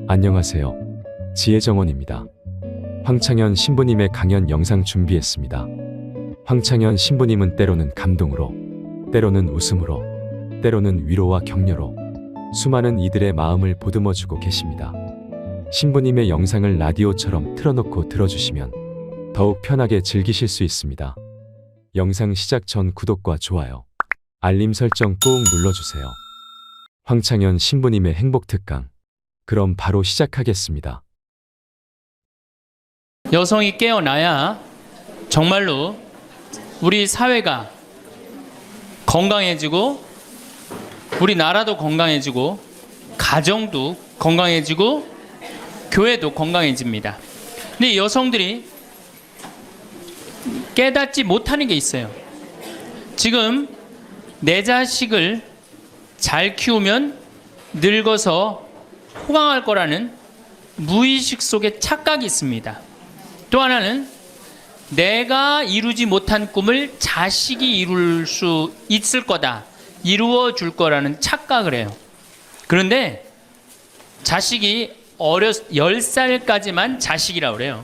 안녕하세요. 지혜정원입니다. 황창현 신부님의 강연 영상 준비했습니다. 황창현 신부님은 때로는 감동으로, 때로는 웃음으로, 때로는 위로와 격려로 수많은 이들의 마음을 보듬어주고 계십니다. 신부님의 영상을 라디오처럼 틀어놓고 들어주시면 더욱 편하게 즐기실 수 있습니다. 영상 시작 전 구독과 좋아요, 알림 설정 꼭 눌러주세요. 황창현 신부님의 행복특강. 그럼 바로 시작하겠습니다. 여성이 깨어나야 정말로 우리 사회가 건강해지고 우리나라도 건강해지고 가정도 건강해지고 교회도 건강해집니다. 근데 여성들이 깨닫지 못하는 게 있어요. 지금 내 자식을 잘 키우면 늙어서 호강할 거라는 무의식 속에 착각이 있습니다. 또 하나는 내가 이루지 못한 꿈을 자식이 이룰 수 있을 거다, 이루어 줄 거라는 착각을 해요. 그런데 자식이 10살까지만 자식이라고 그래요.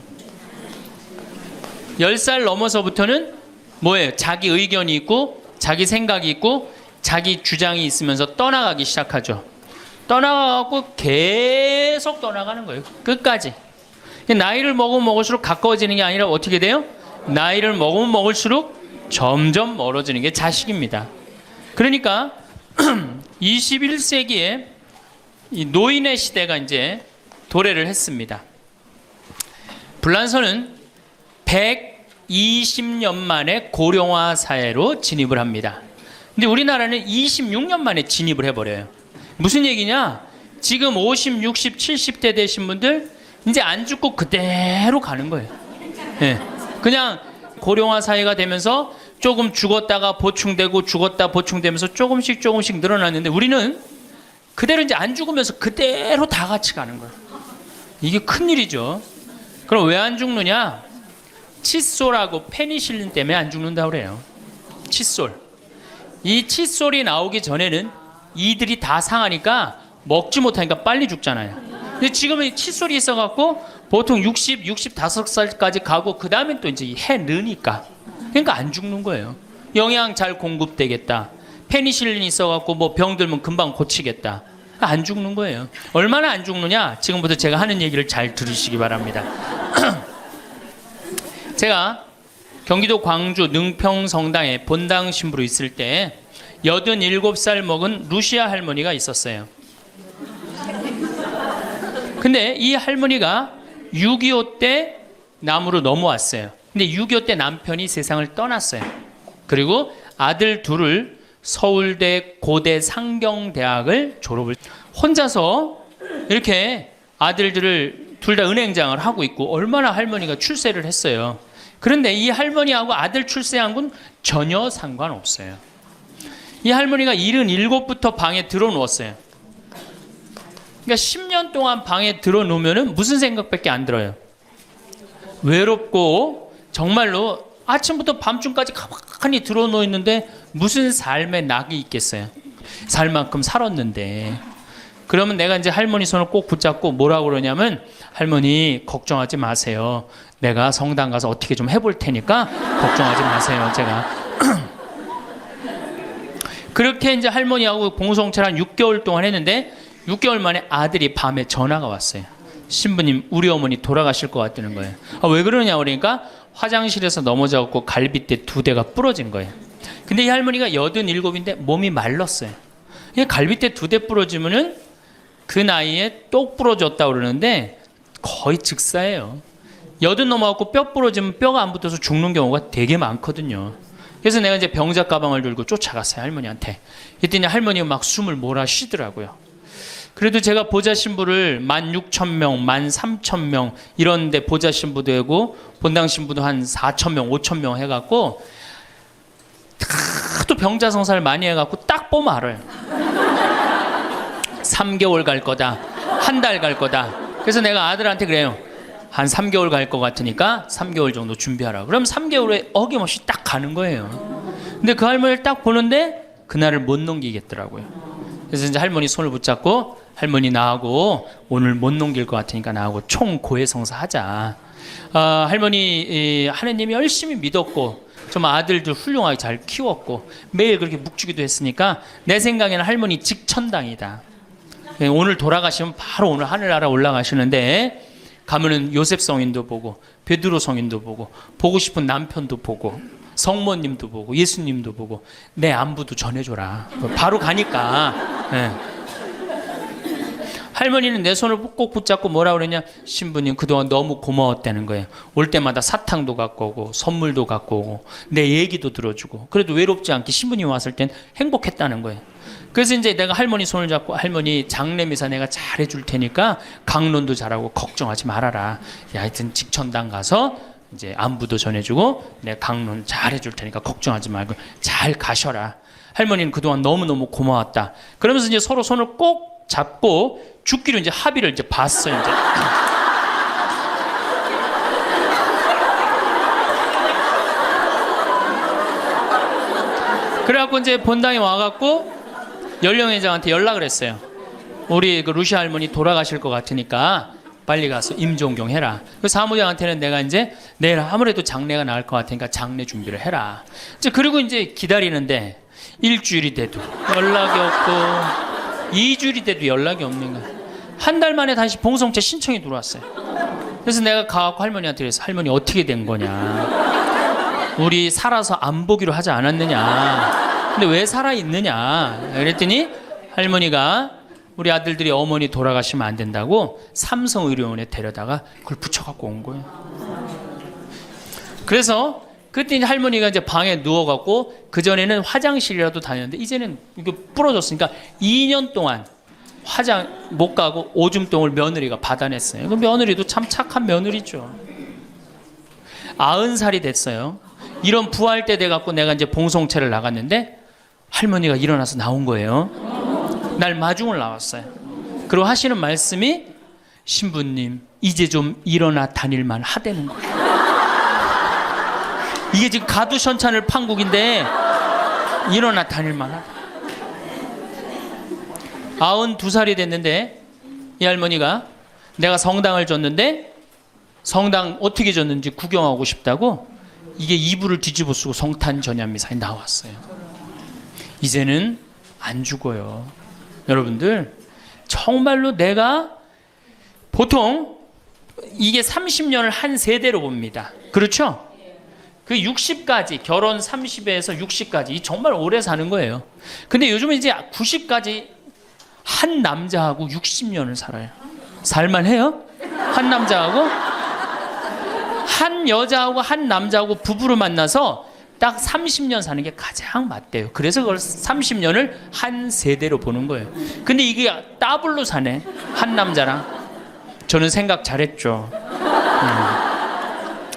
10살 넘어서부터는 뭐예요? 자기 의견이 있고 자기 생각이 있고 자기 주장이 있으면서 떠나가기 시작하죠. 떠나가고 계속 떠나가는 거예요. 끝까지. 나이를 먹으면 먹을수록 가까워지는 게 아니라 어떻게 돼요? 나이를 먹으면 먹을수록 점점 멀어지는 게 자식입니다. 그러니까 21세기에 이 노인의 시대가 이제 도래를 했습니다. 불란서는 120년 만에 고령화 사회로 진입을 합니다. 근데 우리나라는 26년 만에 진입을 해버려요. 무슨 얘기냐? 지금 50, 60, 70대 되신 분들 이제 안 죽고 그대로 가는 거예요. 네. 그냥 고령화 사회가 되면서 조금 죽었다가 보충되고 죽었다 보충되면서 조금씩 늘어났는데 우리는 그대로 이제 안 죽으면서 그대로 다 같이 가는 거예요. 이게 큰일이죠. 그럼 왜 안 죽느냐? 칫솔하고 페니실린 때문에 안 죽는다고 그래요. 칫솔. 이 칫솔이 나오기 전에는 이들이 다 상하니까 먹지 못하니까 빨리 죽잖아요. 근데 지금은 칫솔이 있어갖고 보통 60, 65살까지 가고 그 다음에 또 이제 해 느니까. 그러니까 안 죽는 거예요. 영양 잘 공급되겠다. 페니실린이 있어갖고 뭐 병 들면 금방 고치겠다. 안 죽는 거예요. 얼마나 안 죽느냐? 지금부터 제가 하는 얘기를 잘 들으시기 바랍니다. 제가 경기도 광주 능평성당에 본당 신부로 있을 때 87살 먹은 루시아 할머니가 있었어요. 근데 이 할머니가 6.25 때 남으로 넘어왔어요. 근데 6.25 때 남편이 세상을 떠났어요. 그리고 아들 둘을 서울대 고대 상경대학을 졸업을 혼자서 이렇게 아들들을 둘 다 은행장을 하고 있고 얼마나 할머니가 출세를 했어요. 그런데 이 할머니하고 아들 출세한 건 전혀 상관없어요. 이 할머니가 77부터 방에 들어누웠어요. 그러니까 10년 동안 방에 들어놓으면 무슨 생각밖에 안 들어요? 외롭고 정말로 아침부터 밤중까지 가만히 들어놓여 있는데 무슨 삶의 낙이 있겠어요? 살 만큼 살았는데. 그러면 내가 이제 할머니 손을 꼭 붙잡고 뭐라고 그러냐면, 할머니 걱정하지 마세요. 내가 성당 가서 어떻게 좀 해볼 테니까 걱정하지 마세요. 제가 그렇게 이제 할머니하고 공동체를 한 6개월 동안 했는데 6개월 만에 아들이 밤에 전화가 왔어요. 신부님, 우리 어머니 돌아가실 것 같다는 거예요. 왜 그러냐 그러니까 화장실에서 넘어져갖고 갈비뼈 2대가 부러진 거예요. 근데 이 할머니가 87인데 몸이 말랐어요. 갈비뼈 2대 부러지면은 그 나이에 똑 부러졌다고 그러는데 거의 즉사예요. 80 넘어갖고 뼈 부러지면 뼈가 안 붙어서 죽는 경우가 되게 많거든요. 그래서 내가 이제 병자 가방을 들고 쫓아갔어요, 할머니한테. 그랬더니 할머니가 막 숨을 몰아 쉬더라고요. 그래도 제가 보좌 신부를 16,000명, 13,000명 이런 데 보좌 신부도 하고 본당 신부도 한 4,000명, 5,000명 해갖고 또 병자 성사를 많이 해갖고 딱 보면 알아요. 3개월 갈 거다, 한 달 갈 거다. 그래서 내가 아들한테 그래요. 한 3개월 갈 것 같으니까 3개월 정도 준비하라. 그럼 3개월에 어김없이 딱 가는 거예요. 근데 그 할머니를 딱 보는데 그날을 못 넘기겠더라고요. 그래서 이제 할머니 손을 붙잡고 할머니 나하고 오늘 못 넘길 것 같으니까 나하고 총 고해성사 하자. 할머니 하느님이 열심히 믿었고 좀 아들들 훌륭하게 잘 키웠고 매일 그렇게 묵주기도 했으니까 내 생각에는 할머니 직천당이다. 오늘 돌아가시면 바로 오늘 하늘나라 올라가시는데 가면은 요셉 성인도 보고 베드로 성인도 보고 싶은 남편도 보고 성모님도 보고 예수님도 보고 내 안부도 전해줘라. 바로 가니까. 네. 할머니는 내 손을 꼭 붙잡고 뭐라 그러냐, 신부님 그동안 너무 고마웠다는 거예요. 올 때마다 사탕도 갖고 오고 선물도 갖고 오고 내 얘기도 들어주고 그래도 외롭지 않게 신부님 왔을 땐 행복했다는 거예요. 그래서 이제 내가 할머니 손을 잡고 할머니 장례미사 내가 잘해줄 테니까 강론도 잘하고 걱정하지 말아라. 하여튼 직천당 가서 이제 안부도 전해주고 내 강론 잘해줄 테니까 걱정하지 말고 잘 가셔라. 할머니는 그동안 너무너무 고마웠다. 그러면서 이제 서로 손을 꼭 잡고 죽기로 이제 합의를 이제 봤어요. 이제. 그래갖고 이제 본당에 와갖고 연령회장한테 연락을 했어요. 우리 그 루시 할머니 돌아가실 것 같으니까 빨리 가서 임종경 해라. 그 사무장한테는 내가 이제 내일 아무래도 장례가 나을 것 같으니까 장례 준비를 해라. 이제 그리고 이제 기다리는데 일주일이 돼도 연락이 없고 2주일이 돼도 연락이 없는 거야. 한 달 만에 다시 봉송체 신청이 들어왔어요. 그래서 내가 가갖고 할머니한테 그래서 할머니 어떻게 된 거냐. 우리 살아서 안 보기로 하지 않았느냐. 근데 왜 살아있느냐. 그랬더니 할머니가 우리 아들들이 어머니 돌아가시면 안 된다고 삼성의료원에 데려다가 그걸 붙여갖고 온 거예요. 그래서 그때 이제 할머니가 이제 방에 누워갖고 그전에는 화장실이라도 다녔는데 이제는 이게 부러졌으니까 2년 동안 화장 못 가고 오줌똥을 며느리가 받아냈어요. 그 며느리도 참 착한 며느리죠. 90살이 됐어요. 이런 부활 때 돼갖고 내가 이제 봉송체를 나갔는데 할머니가 일어나서 나온 거예요. 날 마중을 나왔어요. 그리고 하시는 말씀이 신부님 이제 좀 일어나 다닐만 하다는 거예요. 이게 지금 가두션찬을 판국인데 일어나 다닐만 하다. 92살이 됐는데 이 할머니가 내가 성당을 줬는데 성당 어떻게 줬는지 구경하고 싶다고 이게 이불을 뒤집어 쓰고 성탄 전야미사에 나왔어요. 이제는 안 죽어요. 여러분들 정말로 내가 보통 이게 30년을 한 세대로 봅니다. 그렇죠? 그 60까지 결혼 30에서 60까지 정말 오래 사는 거예요. 근데 요즘은 이제 90까지 한 남자하고 60년을 살아요. 살만해요? 한 남자하고 한 여자하고 한 남자하고 부부를 만나서 딱 30년 사는 게 가장 맞대요. 그래서 그걸 30년을 한 세대로 보는 거예요. 근데 이게 더블로 사네. 한 남자랑. 저는 생각 잘했죠.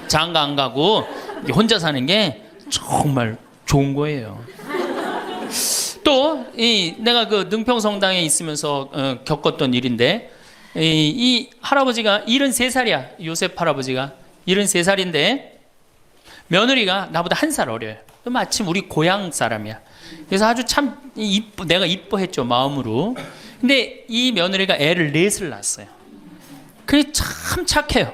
장가 안 가고 혼자 사는 게 정말 좋은 거예요. 또 내가 그 능평성당에 있으면서 겪었던 일인데 이 할아버지가 73살이야. 요셉 할아버지가 73살인데 며느리가 나보다 1살 어려요. 마침 우리 고향 사람이야. 그래서 아주 참 내가 이뻐했죠, 마음으로. 근데 이 며느리가 애를 4을 낳았어요. 그게 참 착해요.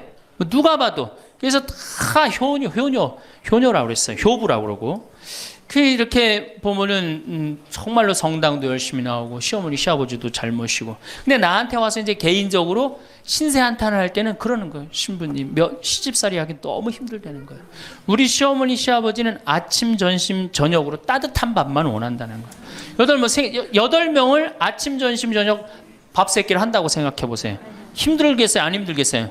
누가 봐도. 그래서 다 효녀라고 그랬어요. 효부라고 그러고. 그 이렇게 보면은 정말로 성당도 열심히 나오고 시어머니 시아버지도 잘 모시고. 근데 나한테 와서 이제 개인적으로 신세 한탄을 할 때는 그러는 거예요. 신부님 시집살이 하기 너무 힘들다는 거예요. 우리 시어머니 시아버지는 아침 점심 저녁으로 따뜻한 밥만 원한다는 거예요. 8명을 아침 점심 저녁 밥 세끼를 한다고 생각해 보세요. 힘들겠어요? 안 힘들겠어요?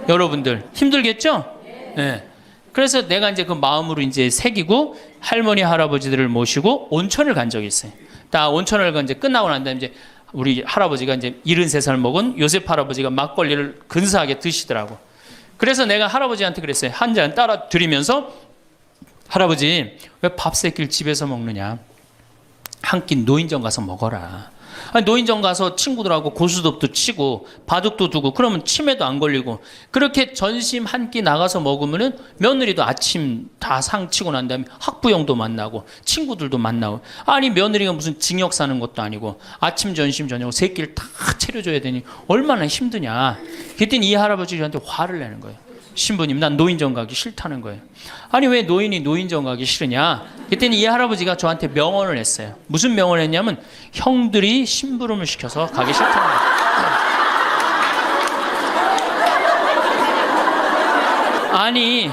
여러분들 힘들겠죠? 네. 그래서 내가 이제 그 마음으로 이제 새기고 할머니 할아버지들을 모시고 온천을 간 적이 있어요. 다 온천을 이제 끝나고 난 다음에 이제 우리 할아버지가 이제 73살 먹은 요셉 할아버지가 막걸리를 근사하게 드시더라고. 그래서 내가 할아버지한테 그랬어요. 한 잔 따라 드리면서 할아버지 왜 밥 세끼를 집에서 먹느냐? 한 끼 노인정 가서 먹어라. 아니, 노인정 가서 친구들하고 고스톱도 치고 바둑도 두고 그러면 치매도 안 걸리고 그렇게 전심 한 끼 나가서 먹으면은 며느리도 아침 다 상 치고 난 다음에 학부형도 만나고 친구들도 만나고 아니 며느리가 무슨 징역 사는 것도 아니고 아침 점심 저녁 세 끼를 다 차려줘야 되니 얼마나 힘드냐. 그랬더니 이 할아버지 저한테 화를 내는 거예요. 신부님 난 노인정 가기 싫다는 거예요. 아니 왜 노인이 노인정 가기 싫으냐. 그랬더니 이 할아버지가 저한테 명언을 했어요. 무슨 명언을 했냐면 형들이 심부름을 시켜서 가기 싫다는 거예요. 아니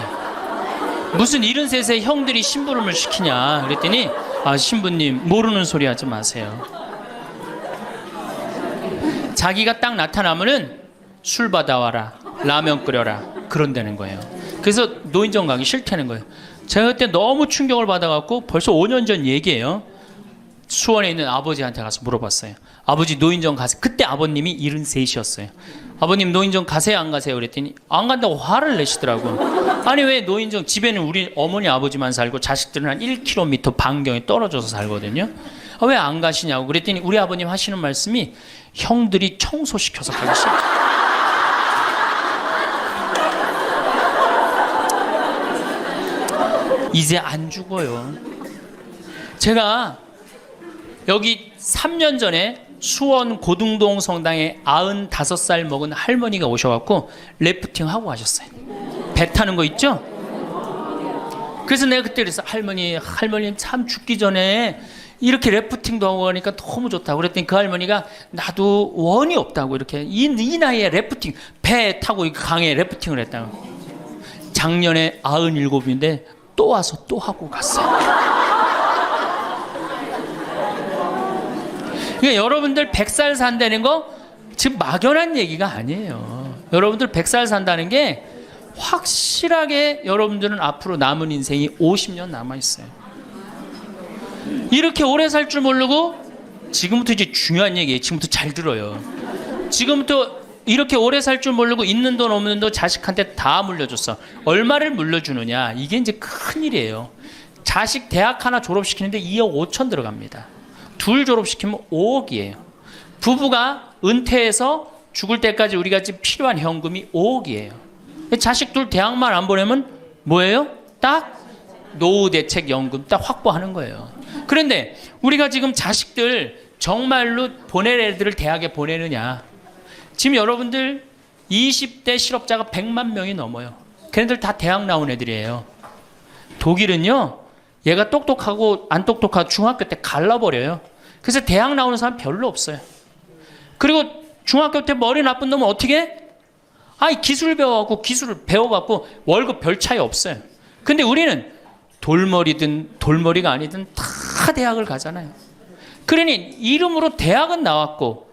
무슨 73세 형들이 심부름을 시키냐. 그랬더니 아 신부님 모르는 소리 하지 마세요. 자기가 딱 나타나면은 술 받아와라 라면 끓여라 그런다는 거예요. 그래서 노인정 가기 싫다는 거예요. 제가 그때 너무 충격을 받아갖고 벌써 5년 전 얘기예요. 수원에 있는 아버지한테 가서 물어봤어요. 아버지 노인정 가세요. 그때 아버님이 73이셨어요. 아버님 노인정 가세요 안 가세요? 그랬더니 안 간다고 화를 내시더라고요. 아니 왜 노인정 집에는 우리 어머니 아버지만 살고 자식들은 한 1km 반경에 떨어져서 살거든요. 아, 왜 안 가시냐고 그랬더니 우리 아버님 하시는 말씀이 형들이 청소시켜서 가기 싫다. 이제 안 죽어요. 제가 여기 3년 전에 수원 고등동 성당에 95살 먹은 할머니가 오셔갖고 래프팅 하고 가셨어요. 배 타는 거 있죠? 그래서 내가 그때 그랬어. 할머님 참 죽기 전에 이렇게 래프팅도 하고 가니까 너무 좋다고 그랬더니 그 할머니가 나도 원이 없다고 이렇게 이 나이에 래프팅 배 타고 강에 래프팅을 했다고. 작년에 97인데 또 와서 또 하고 갔어요. 그러니까 여러분들 100살 산다는 거 지금 막연한 얘기가 아니에요. 여러분들 100살 산다는 게 확실하게 여러분들은 앞으로 남은 인생이 50년 남아있어요. 이렇게 오래 살 줄 모르고 지금부터 이제 중요한 얘기예요. 지금부터 잘 들어요. 지금부터 이렇게 오래 살 줄 모르고 있는 돈 없는 돈 자식한테 다 물려줬어. 얼마를 물려주느냐. 이게 이제 큰일이에요. 자식 대학 하나 졸업시키는데 2억 5천 들어갑니다. 둘 졸업시키면 5억이에요. 부부가 은퇴해서 죽을 때까지 우리가 지금 필요한 현금이 5억이에요. 자식 둘 대학만 안 보내면 뭐예요? 딱 노후대책연금 딱 확보하는 거예요. 그런데 우리가 지금 자식들 정말로 보낼 애들을 대학에 보내느냐. 지금 여러분들 20대 실업자가 100만 명이 넘어요. 걔네들 다 대학 나온 애들이에요. 독일은요. 얘가 똑똑하고 안 똑똑하고 중학교 때 갈라버려요. 그래서 대학 나오는 사람 별로 없어요. 그리고 중학교 때 머리 나쁜 놈은 어떻게 해? 아니 기술 배워갖고 기술을 배워갖고 월급 별 차이 없어요. 근데 우리는 돌머리든 돌머리가 아니든 다 대학을 가잖아요. 그러니 이름으로 대학은 나왔고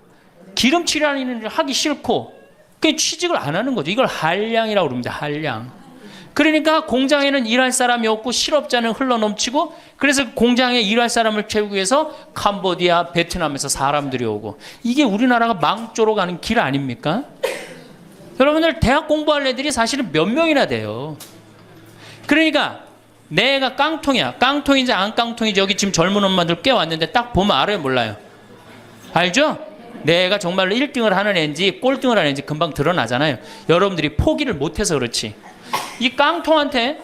기름칠하는 일을 하기 싫고 그냥 취직을 안 하는 거죠. 이걸 한량이라고 그럽니다. 한량. 그러니까 공장에는 일할 사람이 없고 실업자는 흘러넘치고 그래서 공장에 일할 사람을 채우기 위해서 캄보디아, 베트남에서 사람들이 오고 이게 우리나라가 망조로 가는 길 아닙니까? 여러분들 대학 공부할 애들이 사실은 몇 명이나 돼요. 그러니까 내가 깡통이야. 깡통인지 안 깡통인지 여기 지금 젊은 엄마들 꽤 왔는데 딱 보면 알아요 몰라요? 알죠? 내가 정말로 1등을 하는 애인지 꼴등을 하는 애인지 금방 드러나잖아요. 여러분들이 포기를 못해서 그렇지. 이 깡통한테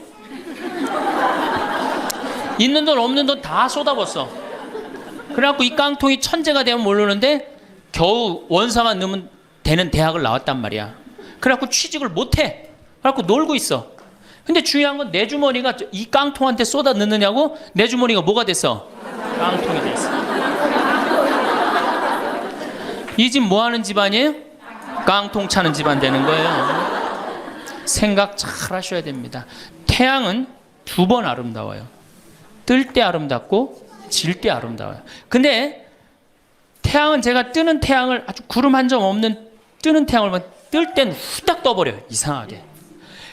있는 돈 없는 돈 다 쏟아붓어. 그래갖고 이 깡통이 천재가 되면 모르는데 겨우 원사만 넣으면 되는 대학을 나왔단 말이야. 그래갖고 취직을 못해. 그래갖고 놀고 있어. 근데 중요한 건 내 주머니가 이 깡통한테 쏟아 넣느냐고 내 주머니가 뭐가 됐어? 깡통이 됐어. 이 집 뭐 하는 집안이에요? 깡통 차는 집안 되는 거예요. 생각 잘 하셔야 됩니다. 태양은 두 번 아름다워요. 뜰 때 아름답고 질 때 아름다워요. 근데 태양은 제가 뜨는 태양을 아주 구름 한 점 없는 뜨는 태양을 뜰 때는 후딱 떠버려요. 이상하게.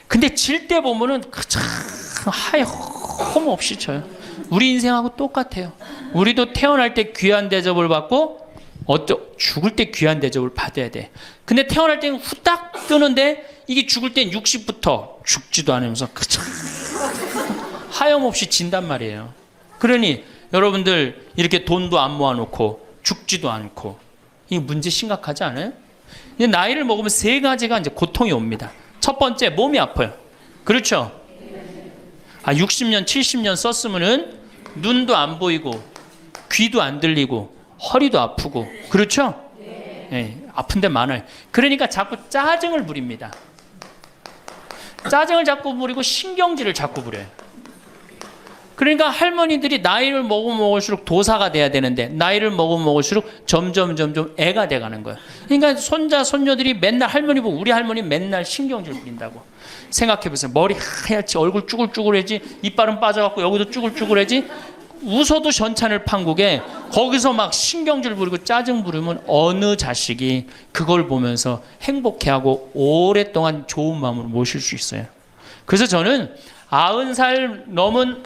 근데 질 때 보면은 참 하염 없이 쳐요. 우리 인생하고 똑같아요. 우리도 태어날 때 귀한 대접을 받고 죽을 때 귀한 대접을 받아야 돼. 근데 태어날 때는 후딱 뜨는데 이게 죽을 땐 60부터 죽지도 않으면서 하염없이 진단 말이에요. 그러니 여러분들 이렇게 돈도 안 모아놓고 죽지도 않고. 이 문제 심각하지 않아요? 이제 나이를 먹으면 세 가지가 이제 고통이 옵니다. 첫 번째, 몸이 아파요. 그렇죠? 60년, 70년 썼으면은 눈도 안 보이고 귀도 안 들리고 허리도 아프고 그렇죠? 네, 아픈 데 많아요. 그러니까 자꾸 짜증을 부립니다. 짜증을 자꾸 부리고 신경질을 자꾸 부려요. 그러니까 할머니들이 나이를 먹으면 먹을수록 도사가 돼야 되는데 나이를 먹으면 먹을수록 점점 애가 돼가는 거예요. 그러니까 손자 손녀들이 맨날 할머니 보고 우리 할머니 맨날 신경질 부린다고. 생각해보세요. 머리 하얗지, 얼굴 쭈글쭈글해지, 이빨은 빠져갖고 여기도 쭈글쭈글해지. 웃어도 전찬을 판국에 거기서 막 신경질 부리고 짜증 부리면 어느 자식이 그걸 보면서 행복해하고 오랫동안 좋은 마음으로 모실 수 있어요. 그래서 저는 90살 넘은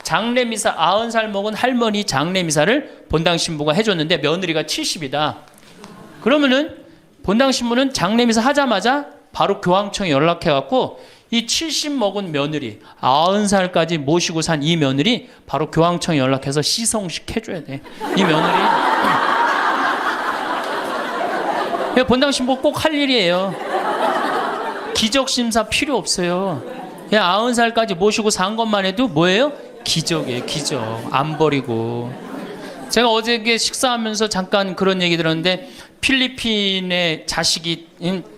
장례미사, 90살 먹은 할머니 장례미사를 본당 신부가 해줬는데 며느리가 70이다. 그러면은 본당 신부는 장례미사 하자마자 바로 교황청에 연락해갖고 이 70 먹은 며느리, 90살까지 모시고 산 이 며느리 바로 교황청에 연락해서 시성식 해줘야 돼. 이 며느리. 본당 신부 꼭 할 일이에요. 기적 심사 필요 없어요. 90살까지 모시고 산 것만 해도 뭐예요? 기적이에요, 기적. 안 버리고. 제가 어저께 식사하면서 잠깐 그런 얘기 들었는데 필리핀에 자식이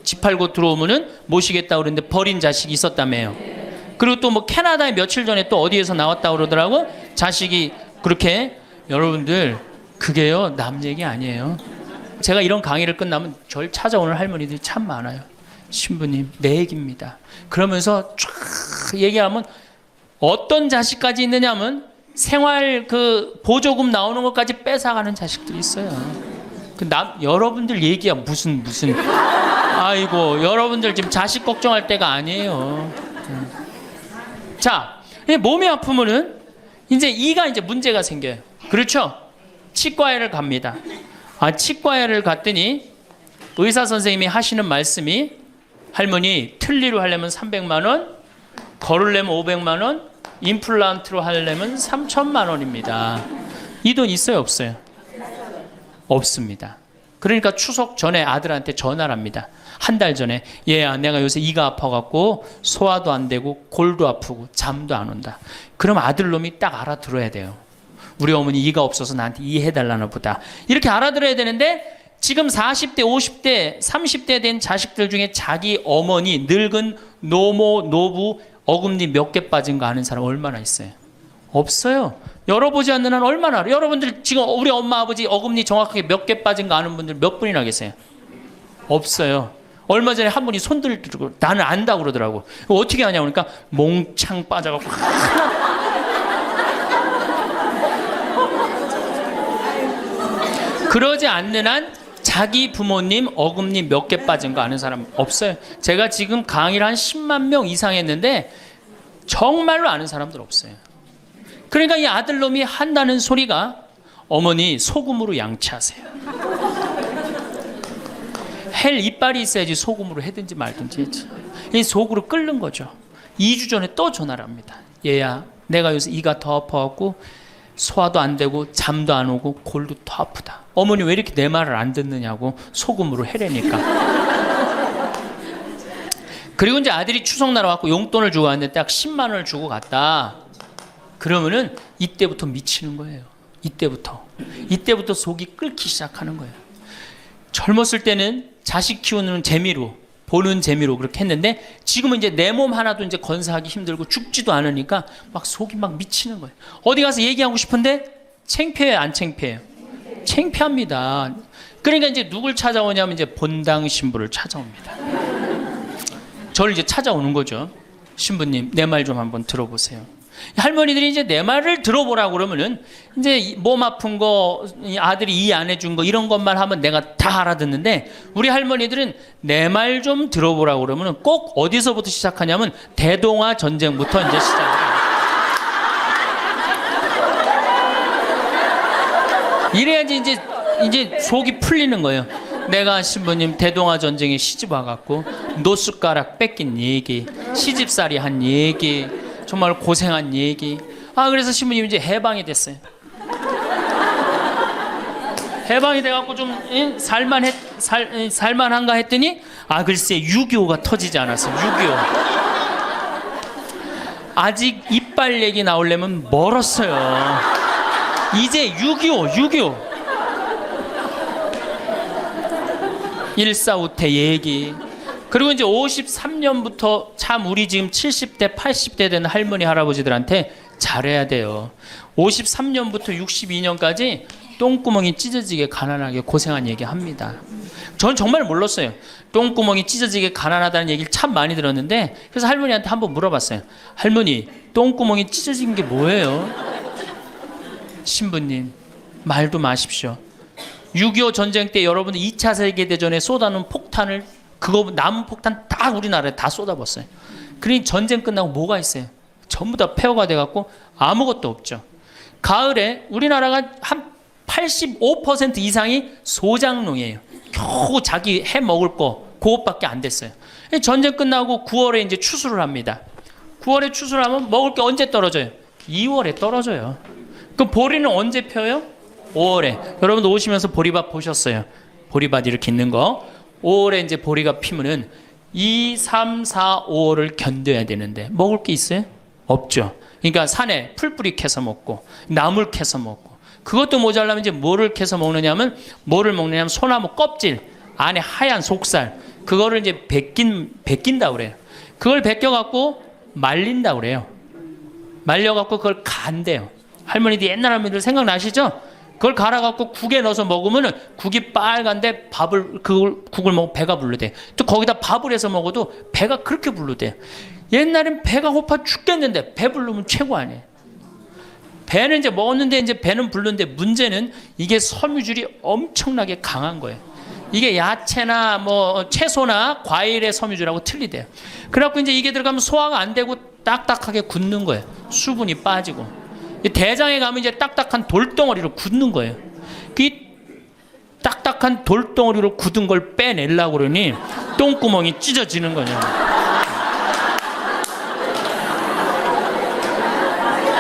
집 팔고 들어오면은 모시겠다고 그러는데 버린 자식이 있었다며요. 그리고 또 뭐 캐나다에 며칠 전에 또 어디에서 나왔다고 그러더라고. 자식이 그렇게. 여러분들 그게요 남 얘기 아니에요. 제가 이런 강의를 끝나면 절 찾아오는 할머니들이 참 많아요. 신부님 내 얘기입니다. 그러면서 쫙 얘기하면 어떤 자식까지 있느냐면 생활 그 보조금 나오는 것까지 뺏어가는 자식들이 있어요. 여러분들 얘기야 무슨 아이고 여러분들 지금 자식 걱정할 때가 아니에요. 자, 몸이 아프면은 이제 이가 이제 문제가 생겨요. 그렇죠? 치과에를 갑니다. 치과에를 갔더니 의사 선생님이 하시는 말씀이 할머니 틀니로 하려면 300만 원, 걸으려면 500만 원, 임플란트로 하려면 3천만 원입니다. 이 돈 있어요, 없어요? 없습니다. 그러니까 추석 전에 아들한테 전화를 합니다. 한 달 전에 얘야 내가 요새 이가 아파갖고 소화도 안 되고 골도 아프고 잠도 안 온다. 그럼 아들놈이 딱 알아들어야 돼요. 우리 어머니 이가 없어서 나한테 이해해달라나 보다. 이렇게 알아들어야 되는데 지금 40대 50대 30대 된 자식들 중에 자기 어머니 늙은 노모 노부 어금니 몇 개 빠진 거 아는 사람 얼마나 있어요? 없어요. 열어보지 않는 한 얼마나 알아요? 여러분들 지금 우리 엄마 아버지 어금니 정확하게 몇 개 빠진 거 아는 분들 몇 분이나 계세요? 없어요. 얼마 전에 한 분이 손 들고 나는 안다고 그러더라고. 어떻게 하냐고 그러니까 몽창 빠져갖고 그러지 않는 한 자기 부모님 어금니 몇 개 빠진 거 아는 사람 없어요. 제가 지금 강의를 한 10만 명 이상 했는데 정말로 아는 사람들 없어요. 그러니까 이 아들놈이 한다는 소리가 어머니 소금으로 양치하세요. 헬 이빨이 있어야지 소금으로 해든지 말든지 했지. 이 속으로 끓는 거죠. 2주 전에 또 전화를 합니다. 얘야 내가 요새 이가 더 아파갖고 소화도 안 되고 잠도 안 오고 골도 더 아프다. 어머니 왜 이렇게 내 말을 안 듣느냐고 소금으로 해라니까. 그리고 이제 아들이 추석날 와갖고 용돈을 주고 왔는데 딱 10만 원을 주고 갔다. 그러면은 이때부터 미치는 거예요. 이때부터 속이 끓기 시작하는 거예요. 젊었을 때는 자식 키우는 재미로 보는 재미로 그렇게 했는데 지금은 이제 내 몸 하나도 이제 건사하기 힘들고 죽지도 않으니까 막 속이 막 미치는 거예요. 어디 가서 얘기하고 싶은데 창피해요, 안 창피해요? 창피합니다. 그러니까 이제 누굴 찾아오냐면 이제 본당 신부를 찾아옵니다. 저를 이제 찾아오는 거죠. 신부님, 내 말 좀 한번 들어보세요. 할머니들이 이제 내 말을 들어보라고 그러면은 이제 몸 아픈 거, 아들이 이해 안 해준 거 이런 것만 하면 내가 다 알아듣는데 우리 할머니들은 내 말 좀 들어보라고 그러면은 꼭 어디서부터 시작하냐면 대동아 전쟁부터 이제 시작해요. 이래야지 이제 속이 풀리는 거예요. 내가 신부님 대동아 전쟁에 시집 와갖고 노숟가락 뺏긴 얘기, 시집살이 한 얘기, 정말 고생한 얘기. 그래서 신부님 이제 해방이 됐어요. 해방이 돼갖고 좀 살만한가 했더니 글쎄 6.25가 터지지 않았어. 6.25 아직 이빨 얘기 나오려면 멀었어요. 이제 6.25 일사후퇴 얘기. 그리고 이제 53년부터 참 우리 지금 70대 80대 된 할머니 할아버지들한테 잘해야 돼요. 53년부터 62년까지 똥구멍이 찢어지게 가난하게 고생한 얘기 합니다. 전 정말 몰랐어요. 똥구멍이 찢어지게 가난하다는 얘기를 참 많이 들었는데, 그래서 할머니한테 한번 물어봤어요. 할머니, 똥구멍이 찢어진 게 뭐예요? 신부님, 말도 마십시오. 6.25 전쟁 때 여러분들 2차 세계대전에 쏟아놓은 폭탄을, 그거 남은 폭탄 다 우리나라에 다 쏟아붓었어요. 그러니 전쟁 끝나고 뭐가 있어요? 전부 다 폐허가 돼갖고 아무것도 없죠. 가을에 우리나라가 한 85% 이상이 소장농이에요. 겨우 자기 해 먹을 거 그것밖에 안 됐어요. 전쟁 끝나고 9월에 이제 추수를 합니다. 9월에 추수를 하면 먹을 게 언제 떨어져요? 2월에 떨어져요. 그럼 보리는 언제 펴요? 5월에. 여러분도 오시면서 보리밭 보셨어요. 보리밭 이렇게 있는 거. 5월에 이제 보리가 피면은 2, 3, 4, 5월을 견뎌야 되는데 먹을 게 있어요? 없죠. 그러니까 산에 풀뿌리 캐서 먹고 나물 캐서 먹고, 그것도 모자라면 이제 뭐를 캐서 먹느냐면, 뭐를 먹느냐면 소나무 껍질 안에 하얀 속살, 그거를 이제 벗긴다 그래요. 그걸 벗겨갖고 말린다 그래요. 말려갖고 그걸 간대요. 할머니들, 옛날 할머니들 생각나시죠? 그걸 갈아갖고 국에 넣어서 먹으면 국이 빨간데 국을 먹으면 배가 부르대. 또 거기다 밥을 해서 먹어도 배가 그렇게 부르대. 옛날엔 배가 고파 죽겠는데 배 부르면 최고 아니에요. 배는 이제 먹었는데 이제 배는 부르는데, 문제는 이게 섬유질이 엄청나게 강한 거예요. 이게 야채나 뭐 채소나 과일의 섬유질하고 틀리대요. 그래갖고 이제 이게 들어가면 소화가 안 되고 딱딱하게 굳는 거예요. 수분이 빠지고. 대장에 가면 이제 딱딱한 돌덩어리로 굳는 거예요. 그 딱딱한 돌덩어리로 굳은 걸 빼내려고 그러니 똥구멍이 찢어지는 거냐.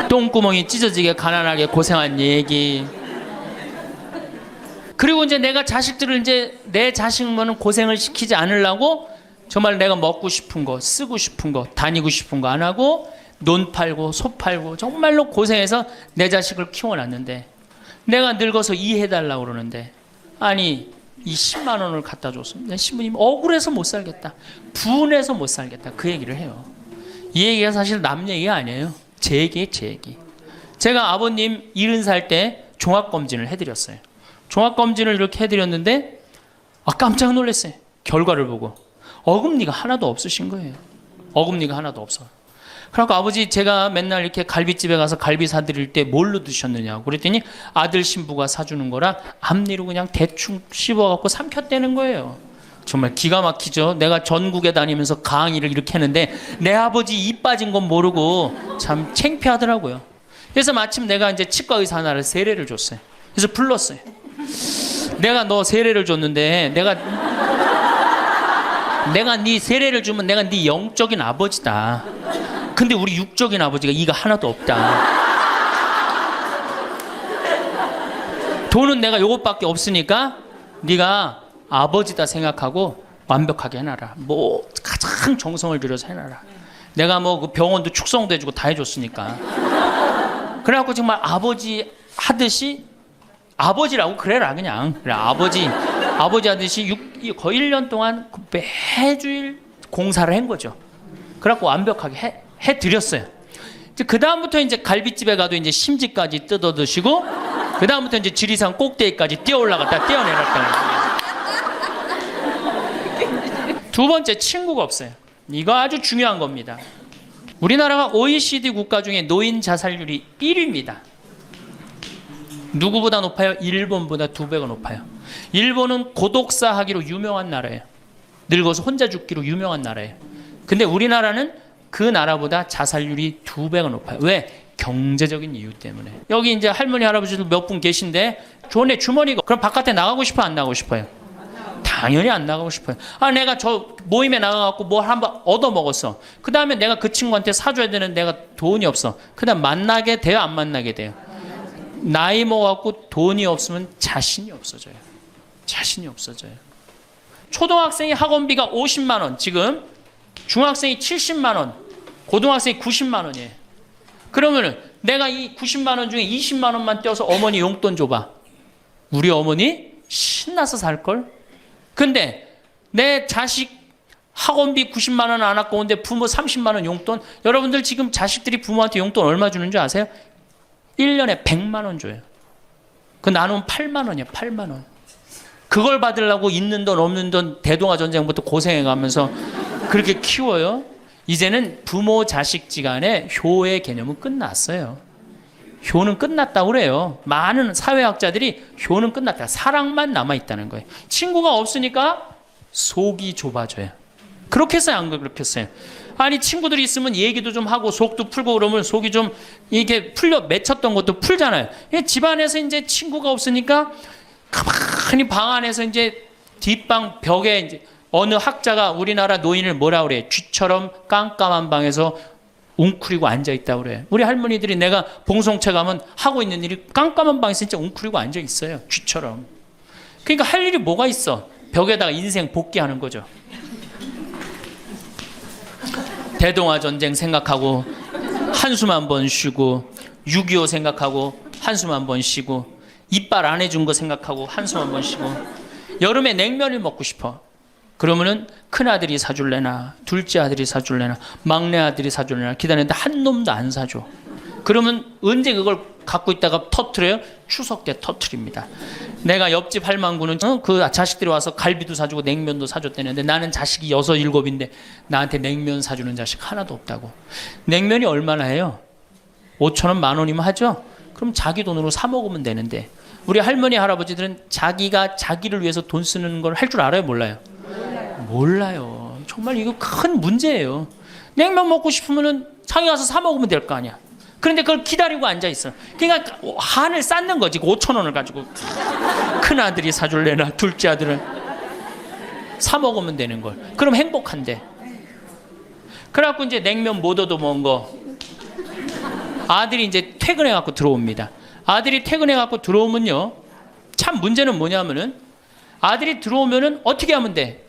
똥구멍이 찢어지게 가난하게 고생한 얘기. 그리고 이제 내가 자식들을 이제 내 자식만은 고생을 시키지 않으려고 정말 내가 먹고 싶은 거, 쓰고 싶은 거, 다니고 싶은 거 안 하고 논 팔고 소 팔고 정말로 고생해서 내 자식을 키워놨는데, 내가 늙어서 이해해달라고 그러는데, 아니 이 10만 원을 갖다 줬으면 신부님 억울해서 못 살겠다, 분해서 못 살겠다, 그 얘기를 해요. 이 얘기가 사실 남 얘기가 아니에요. 제 얘기예요, 제 얘기. 제가 아버님 70살 때 종합검진을 해드렸어요. 종합검진을 이렇게 해드렸는데 깜짝 놀랐어요. 결과를 보고 어금니가 하나도 없으신 거예요. 어금니가 하나도 없어. 그래서 아버지, 제가 맨날 이렇게 갈비집에 가서 갈비 사드릴 때 뭘로 드셨느냐고 그랬더니 아들 신부가 사주는 거라 앞니로 그냥 대충 씹어갖고 삼켰다는 거예요. 정말 기가 막히죠. 내가 전국에 다니면서 강의를 이렇게 했는데 내 아버지 입 빠진 건 모르고 참 창피하더라고요. 그래서 마침 내가 이제 치과 의사 하나를 세례를 줬어요. 그래서 불렀어요. 내가 너 세례를 줬는데 내가 네 세례를 주면 내가 네 영적인 아버지다. 근데 우리 육적인 아버지가 이가 하나도 없다. 돈은 내가 요것밖에 없으니까 네가 아버지다 생각하고 완벽하게 해놔라. 뭐 가장 정성을 들여서 해놔라. 내가 뭐 그 병원도 축성도 해주고 다 해줬으니까. 그래갖고 정말 아버지 하듯이, 아버지라고 그래라 그냥. 그래, 아버지 하듯이 거의 1년 동안 매주일 공사를 한 거죠. 그래갖고 완벽하게 해드렸어요. 그 다음부터 이제 갈비집에 가도 이제 심지까지 뜯어 드시고, 그 다음부터 이제 지리산 꼭대기까지 뛰어 올라갔다 뛰어내렸다. 두 번째, 친구가 없어요. 이거 아주 중요한 겁니다. 우리나라가 OECD 국가 중에 노인 자살률이 1위입니다. 누구보다 높아요? 일본보다 2배가 높아요. 일본은 고독사 하기로 유명한 나라예요. 늙어서 혼자 죽기로 유명한 나라예요. 근데 우리나라는 그 나라보다 자살률이 2배가 높아요. 왜? 경제적인 이유 때문에. 여기 이제 할머니 할아버지들 몇 분 계신데 돈에 주머니가, 그럼 바깥에 나가고 싶어 안 나가고 싶어요? 당연히 안 나가고 싶어요. 내가 저 모임에 나가갖고 뭘 한번 얻어 먹었어. 그 다음에 내가 그 친구한테 사줘야 되는 내가 돈이 없어. 그 다음 만나게 돼요, 안 만나게 돼요? 나이 먹어갖고 돈이 없으면 자신이 없어져요. 자신이 없어져요. 초등학생이 학원비가 50만 원, 지금 중학생이 70만 원, 고등학생이 90만 원이에요. 그러면은 내가 이 90만 원 중에 20만 원만 떼어서 어머니 용돈 줘봐. 우리 어머니 신나서 살걸? 근데 내 자식 학원비 90만 원 안 갖고 오는데 부모 30만 원 용돈? 여러분들 지금 자식들이 부모한테 용돈 얼마 주는 줄 아세요? 1년에 100만 원 줘요. 그 나누면 8만 원이에요. 8만 원. 그걸 받으려고 있는 돈 없는 돈 대동아 전쟁부터 고생해가면서 그렇게 키워요. 이제는 부모 자식지간의 효의 개념은 끝났어요. 효는 끝났다고 그래요. 많은 사회학자들이 효는 끝났다. 사랑만 남아있다는 거예요. 친구가 없으니까 속이 좁아져요. 그렇게 했어요? 안 그렇게 했어요? 아니 친구들이 있으면 얘기도 좀 하고 속도 풀고 그러면 속이 좀 이게 풀려 맺혔던 것도 풀잖아요. 집안에서 이제 친구가 없으니까 가만히 방 안에서 이제 뒷방 벽에 이제 어느 학자가 우리나라 노인을 뭐라 그래? 쥐처럼 깜깜한 방에서 웅크리고 앉아 있다고 그래. 우리 할머니들이 내가 봉송체 가면 하고 있는 일이 깜깜한 방에서 진짜 웅크리고 앉아 있어요. 쥐처럼. 그러니까 할 일이 뭐가 있어? 벽에다가 인생 복귀하는 거죠. 대동아 전쟁 생각하고 한숨 한 번 쉬고 6.25 생각하고 한숨 한 번 쉬고 이빨 안 해준 거 생각하고 한숨 한 번 쉬고 여름에 냉면을 먹고 싶어. 그러면은 큰아들이 사줄래나 둘째 아들이 사줄래나 막내 아들이 사줄래나 기다리는데 한 놈도 안 사줘. 그러면 언제 그걸 갖고 있다가 터트려요? 추석 때 터트립니다. 내가 옆집 할망구는 그 자식들이 와서 갈비도 사주고 냉면도 사줬다는데 나는 자식이 6, 7인데 나한테 냉면 사주는 자식 하나도 없다고. 냉면이 얼마나 해요? 5천 원, 10,000원이면 하죠? 그럼 자기 돈으로 사 먹으면 되는데 우리 할머니 할아버지들은 자기가 자기를 위해서 돈 쓰는 걸 할 줄 알아요? 몰라요? 몰라요. 정말 이거 큰 문제예요. 냉면 먹고 싶으면은 자기 가서 사 먹으면 될 거 아니야. 그런데 그걸 기다리고 앉아 있어. 그러니까 한을 쌓는 거지. 5천 원을 가지고 큰 아들이 사줄래나 둘째 아들은 사 먹으면 되는 걸. 그럼 행복한데. 그래갖고 이제 냉면 못 얻어 먹은 거. 아들이 이제 퇴근해 갖고 들어옵니다. 아들이 퇴근해 갖고 들어오면요. 참 문제는 뭐냐면은 아들이 들어오면은 어떻게 하면 돼?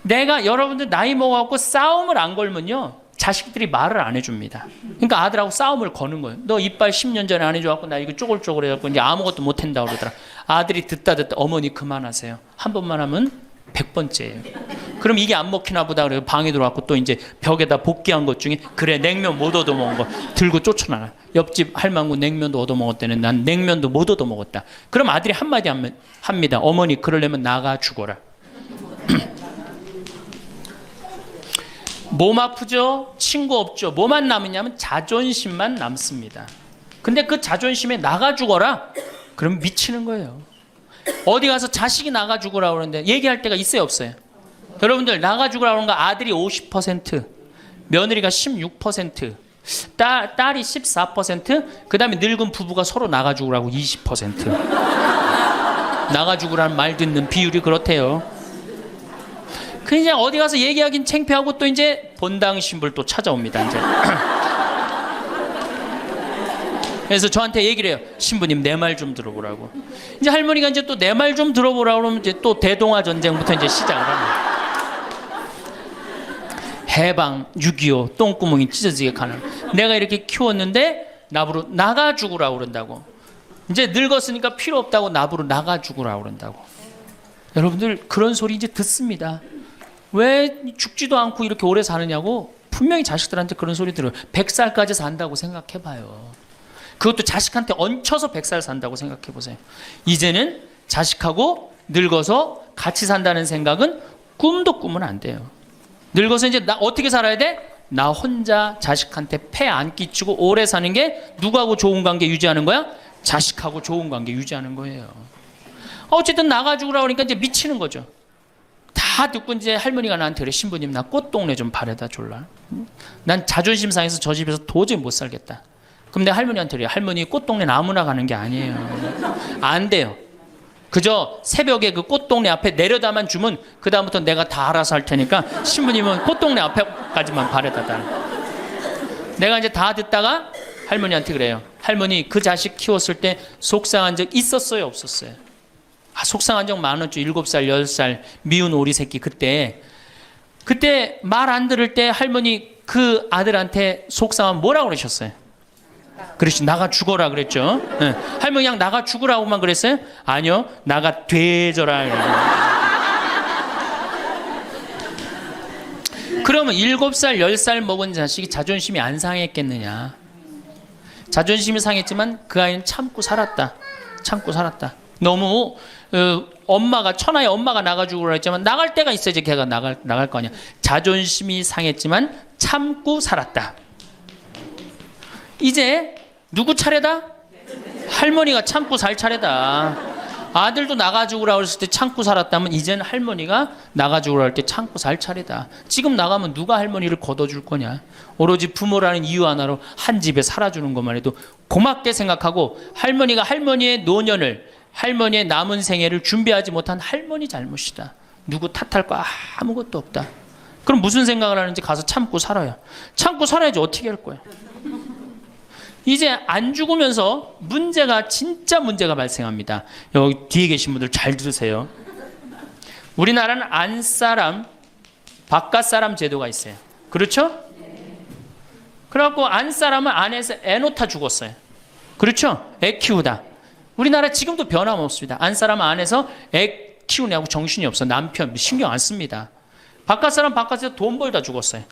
내가 여러분들 나이 먹어갖고 싸움을 안 걸면요. 자식들이 말을 안 해줍니다. 그러니까 아들하고 싸움을 거는 거예요. 너 이빨 10년 전에 안 해줘갖고 나 이거 쪼글쪼글 해갖고 이제 아무것도 못 한다고 그러더라. 아들이 듣다 어머니 그만하세요. 한 번만 하면 100번째예요. 그럼 이게 안 먹히나 보다 그래요. 방에 들어왔고 또 이제 벽에다 복귀한 것 중에 그래 냉면 못 얻어먹은 거 들고 쫓아나가. 옆집 할망구 냉면도 얻어먹었다는 난 냉면도 못 얻어먹었다. 그럼 아들이 한마디 합니다. 어머니 그러려면 나가 죽어라. 몸 아프죠? 친구 없죠? 뭐만 남으냐면 자존심만 남습니다. 근데 그 자존심에 나가 죽어라? 그럼 미치는 거예요. 어디 가서 자식이 나가 죽으라고 그러는데 얘기할 때가 있어요 없어요? 여러분들 나가 죽으라고 그러는 거 아들이 50%, 며느리가 16%, 딸이 14%, 그 다음에 늙은 부부가 서로 나가 죽으라고 20%. 나가 죽으라는 말 듣는 비율이 그렇대요. 그 이제 어디 가서 얘기하긴 창피하고 또 이제 본당 신부를 또 찾아옵니다. 이제. 그래서 저한테 얘기를 해요. 신부님 내 말 좀 들어보라고. 이제 할머니가 이제 또 내 말 좀 들어보라고 그러면 이제 또 대동아 전쟁부터 이제 시작을 합니다. 해방 6.25 똥구멍이 찢어지게 가는. 내가 이렇게 키웠는데 나부로 나가 죽으라고 그런다고. 이제 늙었으니까 필요 없다고 나부로 나가 죽으라고 그런다고. 여러분들 그런 소리 이제 듣습니다. 왜 죽지도 않고 이렇게 오래 사느냐고. 분명히 자식들한테 그런 소리 들어요. 100살까지 산다고 생각해봐요. 그것도 자식한테 얹혀서 100살 산다고 생각해보세요. 이제는 자식하고 늙어서 같이 산다는 생각은 꿈도 꾸면 안 돼요. 늙어서 이제 나 어떻게 살아야 돼? 나 혼자 자식한테 폐 안 끼치고 오래 사는 게 누구하고 좋은 관계 유지하는 거야? 자식하고 좋은 관계 유지하는 거예요. 어쨌든 나가 죽으라고 그러니까 이제 미치는 거죠. 다 듣고 이제 할머니가 나한테 그래. 신부님 나 꽃동네 좀 바래다 줄라. 난 자존심 상해서 저 집에서 도저히 못 살겠다. 그럼 내 할머니한테 그래. 할머니 꽃동네는 아무나 가는 게 아니에요. 안 돼요. 그저 새벽에 그 꽃동네 앞에 내려다만 주면 그 다음부터 내가 다 알아서 할 테니까 신부님은 꽃동네 앞에까지만 바래다 달라. 내가 이제 다 듣다가 할머니한테 그래요. 할머니 그 자식 키웠을 때 속상한 적 있었어요, 없었어요? 속상한 적 많았죠. 7살, 10살 미운 오리 새끼 그때 말 안 들을 때 할머니 그 아들한테 속상하면 뭐라고 그러셨어요? 그렇지, 나가 죽어라 그랬죠. 네. 할머니 그냥 나가 죽으라고만 그랬어요? 아니요, 나가 되져라. 그러면 7살, 10살 먹은 자식이 자존심이 안 상했겠느냐? 자존심이 상했지만 그 아이는 참고 살았다. 너무 엄마가 천하의 엄마가 나가주고 그랬지만 나갈 때가 있어야지 걔가 나갈 거 아니야. 자존심이 상했지만 참고 살았다. 이제 누구 차례다? 할머니가 참고 살 차례다. 아들도 나가주고라 그랬을 때 참고 살았다면 이제는 할머니가 나가주고라 할 때 참고 살 차례다. 지금 나가면 누가 할머니를 걷어줄 거냐? 오로지 부모라는 이유 하나로 한 집에 살아주는 것만 해도 고맙게 생각하고 할머니가 할머니의 노년을 할머니의 남은 생애를 준비하지 못한 할머니 잘못이다. 누구 탓할 거 아무것도 없다. 그럼 무슨 생각을 하는지 가서 참고 살아요. 참고 살아야지 어떻게 할 거야? 이제 안 죽으면서 진짜 문제가 발생합니다. 여기 뒤에 계신 분들 잘 들으세요. 우리나라는 안사람, 바깥사람 제도가 있어요. 그렇죠? 그래갖고 안사람은 안에서 애 놓다 죽었어요. 그렇죠? 애 키우다. 우리나라 지금도 변함없습니다. 안사람은 안에서 애 키우냐고 정신이 없어. 남편 신경 안 씁니다. 바깥사람 바깥에서 돈 벌다 죽었어요.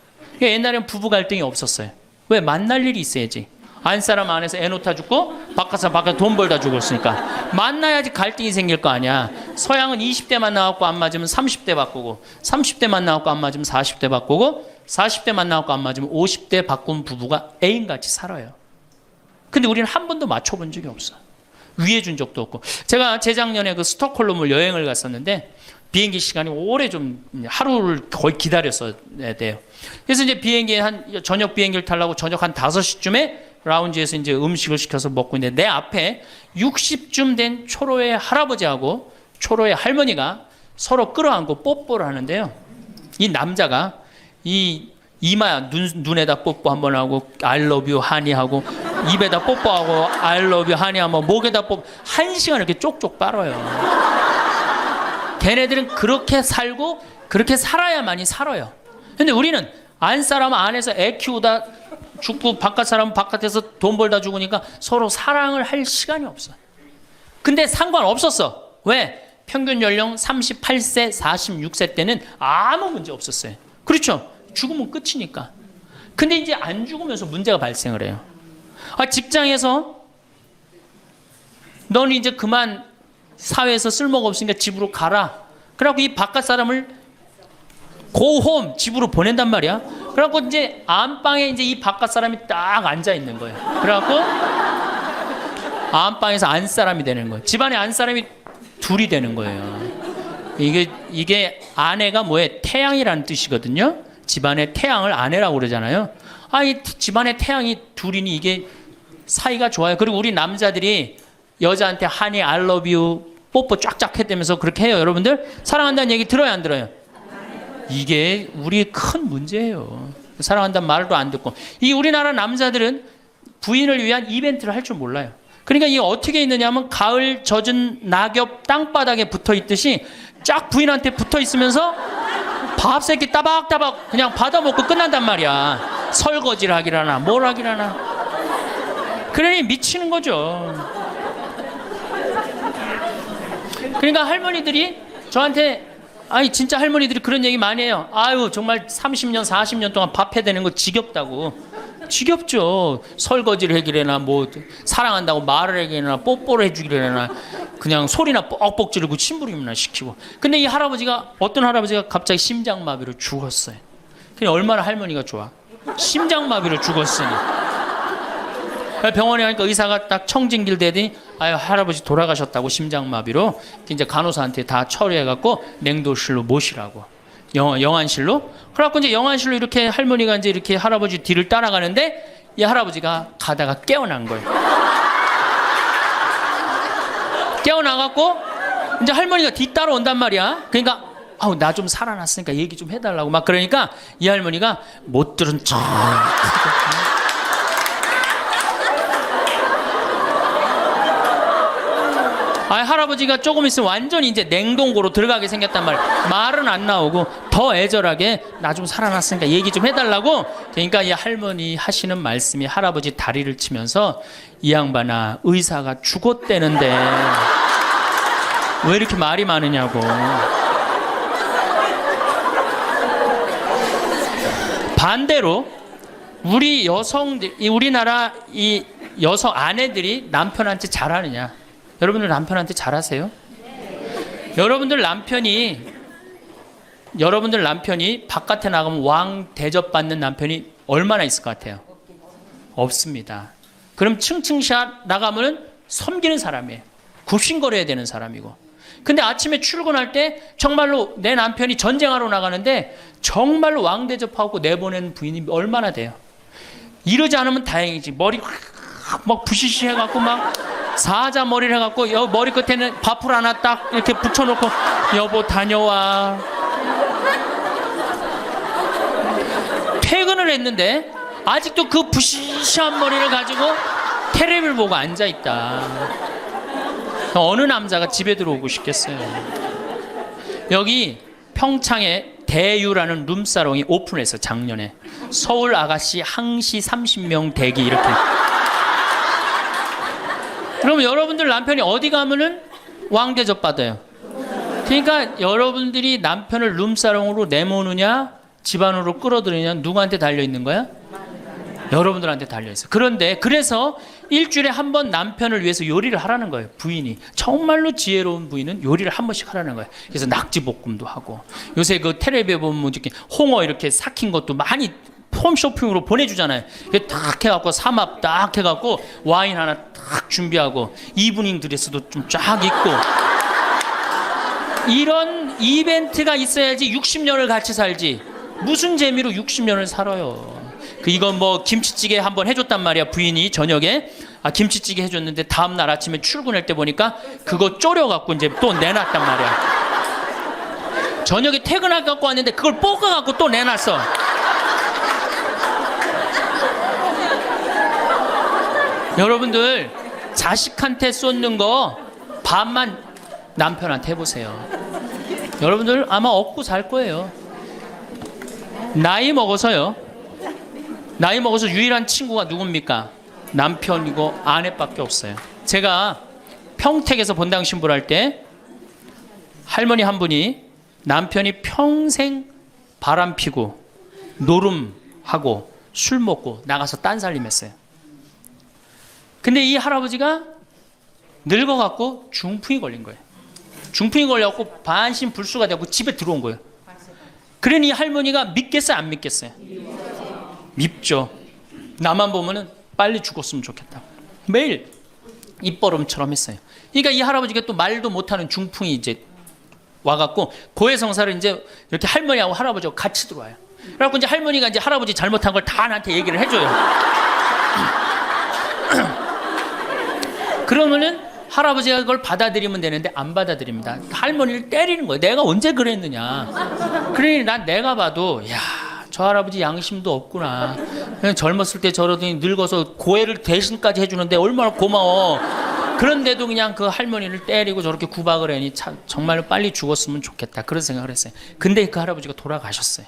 옛날에는 부부 갈등이 없었어요. 왜? 만날 일이 있어야지. 안사람 안에서 애 놓다 죽고 바깥사람 바깥에 돈 벌다 죽었으니까 만나야지 갈등이 생길 거 아니야. 서양은 20대만 나왔고 안 맞으면 30대 바꾸고 30대만 나왔고 안 맞으면 40대 바꾸고 40대만 나왔고 안 맞으면 50대 바꾼 부부가 애인같이 살아요. 근데 우리는 한 번도 맞춰본 적이 없어. 위해준 적도 없고. 제가 재작년에 그 스톡홀름을 여행을 갔었는데 비행기 시간이 오래 좀 하루를 거의 기다렸어야 돼요. 그래서 이제 저녁 비행기를 타려고 저녁 한 5시쯤에 라운지에서 이제 음식을 시켜서 먹고 있는데 내 앞에 60쯤 된 초로의 할아버지하고 초로의 할머니가 서로 끌어안고 뽀뽀를 하는데요. 이 남자가 이 이마 눈에다 뽀뽀 한번 하고 I love you 하니 하고 입에다 뽀뽀하고 I love you 하니 하면 목에다 뽀뽀 1시간 이렇게 쪽쪽 빨아요. 걔네들은 그렇게 살고 그렇게 살아야만이 살아요. 근데 우리는 안 사람은 안에서 애 키우다 죽고 바깥 사람은 바깥에서 돈 벌다 죽으니까 서로 사랑을 할 시간이 없어. 근데 상관없었어. 왜? 평균 연령 38세, 46세 때는 아무 문제 없었어요. 그렇죠? 죽으면 끝이니까. 근데 이제 안 죽으면서 문제가 발생을 해요. 직장에서 넌 이제 그만 사회에서 쓸모가 없으니까 집으로 가라. 그래갖고 이 바깥 사람을 고홈 집으로 보낸단 말이야. 그래갖고 이제 안방에 이제 이 바깥 사람이 딱 앉아 있는 거예요. 그래갖고 안방에서 안 사람이 되는 거예요. 집안에 안 사람이 둘이 되는 거예요. 이게 아내가 뭐예요? 태양이라는 뜻이거든요. 집안의 태양을 아내라고 그러잖아요. 이 집안의 태양이 둘이니 이게 사이가 좋아요. 그리고 우리 남자들이 여자한테 하니 I love you 뽀뽀 쫙쫙 해대면서 그렇게 해요. 여러분들 사랑한다는 얘기 들어요, 안 들어요? 이게 우리 큰 문제예요. 사랑한다는 말도 안 듣고. 이 우리나라 남자들은 부인을 위한 이벤트를 할 줄 몰라요. 그러니까 이게 어떻게 있느냐면 가을 젖은 낙엽 땅바닥에 붙어 있듯이 쫙 부인한테 붙어 있으면서 밥 새끼 따박따박 그냥 받아먹고 끝난단 말이야. 설거지를 하기라나 뭘 하기라나. 그러니 미치는 거죠. 그러니까 할머니들이 저한테 진짜 할머니들이 그런 얘기 많이 해요. 아유 정말 30년 40년 동안 밥 해대는 거 지겹다고. 지겹죠. 설거지를 해기래나 뭐 사랑한다고 말을 해기래나 뽀뽀를 해주기래나 그냥 소리나 뻑뻑 지르고 침부림이나 시키고. 근데 이 할아버지가 어떤 할아버지가 갑자기 심장마비로 죽었어요. 그냥 얼마나 할머니가 좋아. 심장마비로 죽었으니. 병원에 가니까 의사가 딱 청진길 대더니 할아버지 돌아가셨다고 심장마비로. 이제 간호사한테 다 처리해갖고 냉도실로 모시라고. 영안실로. 그래갖고 이제 영안실로 이렇게 할머니가 이제 이렇게 할아버지 뒤를 따라가는데 이 할아버지가 가다가 깨어난 거예요. 깨어나갖고 이제 할머니가 뒤 따라온단 말이야. 그러니까 나 좀 살아났으니까 얘기 좀 해달라고 막 그러니까 이 할머니가 못 들은 척 할아버지가 조금 있으면 완전히 이제 냉동고로 들어가게 생겼단 말이야. 말은 안 나오고 더 애절하게 나 좀 살아났으니까 얘기 좀 해달라고. 그러니까 이 할머니 하시는 말씀이 할아버지 다리를 치면서 이 양반아 의사가 죽었대는데 왜 이렇게 말이 많으냐고. 반대로 우리 여성들, 우리나라 이 여성 아내들이 남편한테 잘하느냐? 여러분들 남편한테 잘하세요? 여러분들 남편이 바깥에 나가면 왕 대접받는 남편이 얼마나 있을 것 같아요? 없습니다. 그럼 층층샷 나가면 섬기는 사람이에요. 굽신거려야 되는 사람이고. 근데 아침에 출근할 때 정말로 내 남편이 전쟁하러 나가는데 정말로 왕 대접하고 내보내는 부인이 얼마나 돼요? 이러지 않으면 다행이지. 머리 막 부시시 해갖고 막 사자 머리를 해갖고 머리 끝에는 밥풀 하나 딱 이렇게 붙여놓고 여보 다녀와. 퇴근을 했는데 아직도 그 부시시한 머리를 가지고 테레비를 보고 앉아있다. 어느 남자가 집에 들어오고 싶겠어요. 여기 평창에 대유라는 룸사롱이 오픈했어. 작년에 서울 아가씨 항시 30명 대기 이렇게. 그럼 여러분들 남편이 어디 가면은 왕대접 받아요. 그러니까 여러분들이 남편을 룸사롱으로 내모느냐 집안으로 끌어들이냐 누구한테 달려있는 거야? 여러분들한테 달려있어. 그런데 그래서 일주일에 한 번 남편을 위해서 요리를 하라는 거예요. 부인이 정말로 지혜로운 부인은 요리를 한 번씩 하라는 거예요. 그래서 낙지볶음도 하고 요새 그 텔레비에 보면 이렇게 홍어 이렇게 삭힌 것도 많이 홈쇼핑으로 보내주잖아요. 딱 해갖고 삼합 딱 해갖고 와인 하나 딱 준비하고 이브닝 드레스도 좀 쫙 입고 이런 이벤트가 있어야지 60년을 같이 살지. 무슨 재미로 60년을 살아요. 이건 뭐 김치찌개 한번 해줬단 말이야. 부인이 저녁에 김치찌개 해줬는데 다음날 아침에 출근할 때 보니까 그거 졸여갖고 이제 또 내놨단 말이야. 저녁에 퇴근할 갖고 왔는데 그걸 볶아갖고 또 내놨어. 여러분들 자식한테 쏟는 거 반만 남편한테 해보세요. 여러분들 아마 얻고 살 거예요. 나이 먹어서 유일한 친구가 누굽니까? 남편이고 아내밖에 없어요. 제가 평택에서 본당 신부를 할 때 할머니 한 분이 남편이 평생 바람 피고 노름하고 술 먹고 나가서 딴살림했어요. 근데 이 할아버지가 늙어갖고 중풍이 걸린 거예요. 중풍이 걸려갖고 반신불수가 되고 집에 들어온 거예요. 그러니 이 할머니가 믿겠어요? 안 믿겠어요? 밉죠. 나만 보면은 빨리 죽었으면 좋겠다. 매일 입버름처럼 했어요. 그러니까 이 할아버지가 또 말도 못하는 중풍이 이제 와갖고 고해성사를 이제 이렇게 할머니하고 할아버지하고 같이 들어와요. 그래갖고 이제 할머니가 이제 할아버지 잘못한 걸 다 나한테 얘기를 해줘요. 그러면은 할아버지가 그걸 받아들이면 되는데 안 받아들입니다. 할머니를 때리는 거예요. 내가 언제 그랬느냐. 그러니 내가 봐도 야, 저 할아버지 양심도 없구나. 그냥 젊었을 때 저러더니 늙어서 고해를 대신까지 해주는데 얼마나 고마워. 그런데도 그냥 그 할머니를 때리고 저렇게 구박을 하니 참 정말로 빨리 죽었으면 좋겠다. 그런 생각을 했어요. 근데 그 할아버지가 돌아가셨어요.